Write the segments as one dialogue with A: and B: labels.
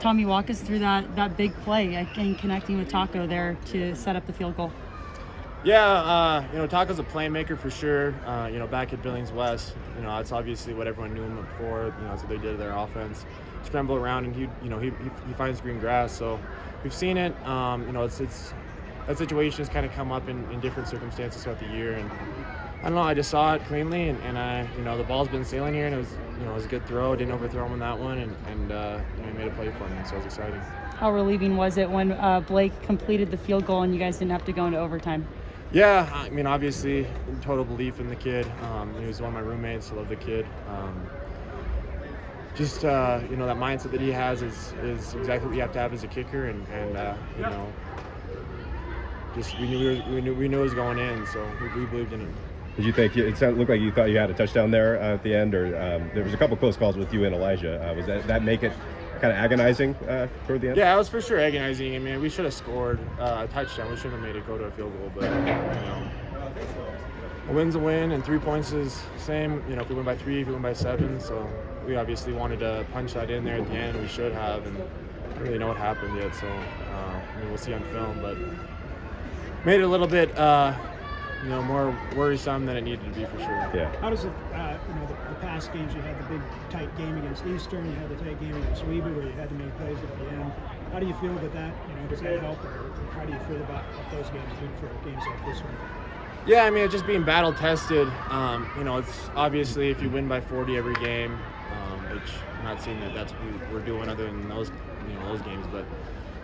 A: Tommy, walk us through that big play and connecting with Taco there to set up the field goal.
B: Yeah, Taco's a playmaker for sure. Back at Billings West, that's obviously what everyone knew him for. That's what they did to their offense. Scramble around, and he finds green grass. So we've seen it. It's that situation has kind of come up in different circumstances throughout the year, and I don't know. I just saw it cleanly, and the ball's been sailing here, and it was a good throw. Didn't overthrow him on that one, and he made a play for me, so it was exciting.
A: How relieving was it when Blake completed the field goal and you guys didn't have to go into overtime?
B: Yeah, obviously, total belief in the kid. He was one of my roommates. I love the kid. That mindset that he has is exactly what you have to have as a kicker, and we knew it was going in, so we believed in it.
C: Did you think it looked like you thought you had a touchdown there at the end, or there was a couple close calls with you and Elijah? Was that make it kind of agonizing toward the end?
B: Yeah, it was for sure agonizing. We should have scored a touchdown. We shouldn't have made it go to a field goal, but a win's a win, and 3 points is the same. If we win by 3, if we win by 7, so we obviously wanted to punch that in there at the end. We should have, and I don't really know what happened yet, so we'll see on film, but made it a little bit more worrisome than it needed to be for sure.
C: Yeah.
D: How does it, the past games, you had the big tight game against Eastern, you had the tight game against Weeby where you had to make plays at the end. How do you feel about that? Does that help, or how do you feel about what those games do for games like this one?
B: Yeah, just being battle tested. It's obviously if you win by 40 every game, which I'm not saying that's what we're doing other than those games, but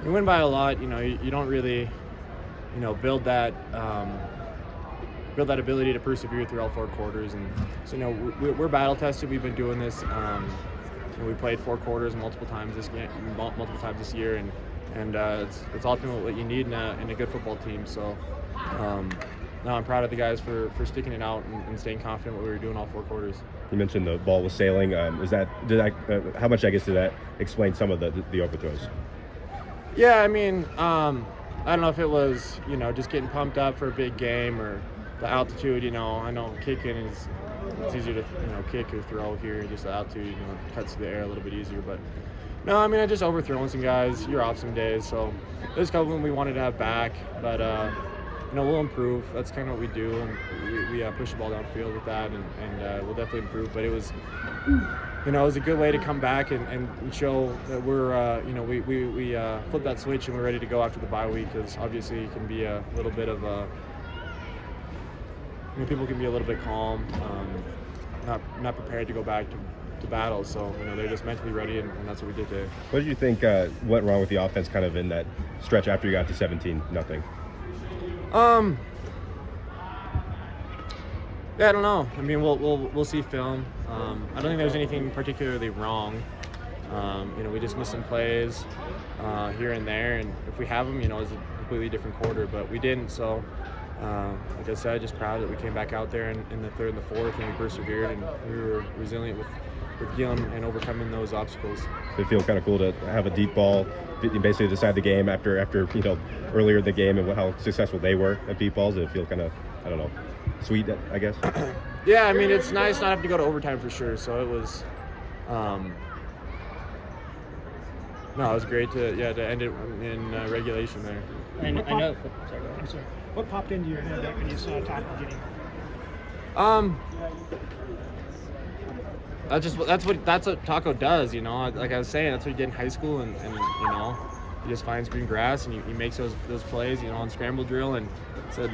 B: you win by a lot. You don't really, build that ability to persevere through all 4 quarters, and so we're battle tested. We've been doing this. We played 4 quarters multiple times this year, and it's ultimately what you need in a good football team. So. No, I'm proud of the guys for sticking it out and staying confident what we were doing all 4 quarters.
C: You mentioned the ball was sailing. How much did that explain some of the overthrows?
B: Yeah, I don't know if it was just getting pumped up for a big game or the altitude. I know kicking it's easier to kick or throw here. Just the altitude cuts through the air a little bit easier, but. No, I just overthrowing some guys. You're off some days, so there's a couple of them we wanted to have back, but we'll improve. That's kind of what we do, and we push the ball downfield with that, and we'll definitely improve. But it was, it was a good way to come back and show that we're, we flip that switch and we're ready to go after the bye week, because obviously it can be a little bit of a, people can be a little bit calm, not prepared to go back to battle, so they're just mentally ready, and that's what we did today.
C: What did you think went wrong with the offense kind of in that stretch after you got to 17-0?
B: Yeah, I don't know. We'll see film. I don't think there's anything particularly wrong. We just missed some plays here and there, and if we have them, it's a completely different quarter, but we didn't. So, like I said, just proud that we came back out there in the 3rd and the 4th, and we persevered, and we were resilient with dealing and overcoming those obstacles.
C: Did it feel kind of cool to have a deep ball, basically decide the game after earlier in the game and how successful they were at deep balls? Did it feel kind of, I don't know, sweet, I guess?
B: Yeah, it's nice not having to go to overtime for sure. So it was, it was great to end it in regulation there.
D: I know. Sorry. What popped into your head when you saw Taco getting?
B: That's what Taco does, Like I was saying, that's what he did in high school, and he just finds green grass and he makes those plays, on scramble drill, and said,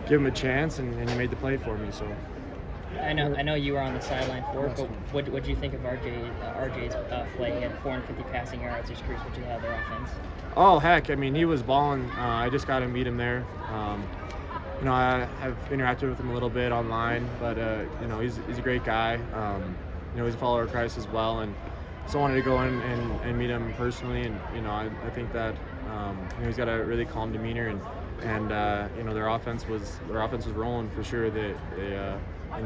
B: give him a chance, and he made the play for me. So.
E: I know you were on the sideline for it, but what do you think of RJ's play? He had 450 passing yards. Just curious what you had their offense.
B: Oh heck, he was balling. I just got to meet him there. I have interacted with him a little bit online, but he's a great guy. He's a follower of Christ as well, and so I wanted to go in and meet him personally. And I think that he's got a really calm demeanor, and their offense was rolling for sure. They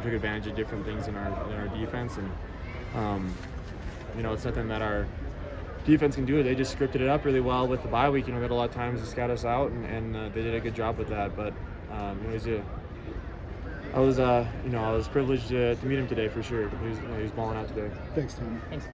B: took advantage of different things in our defense, and it's something that our defense can do. They just scripted it up really well with the bye week. They had a lot of times to scout us out, and they did a good job with that. But I was privileged to meet him today for sure. He was balling out today.
D: Thanks, Tommy.
E: Thanks.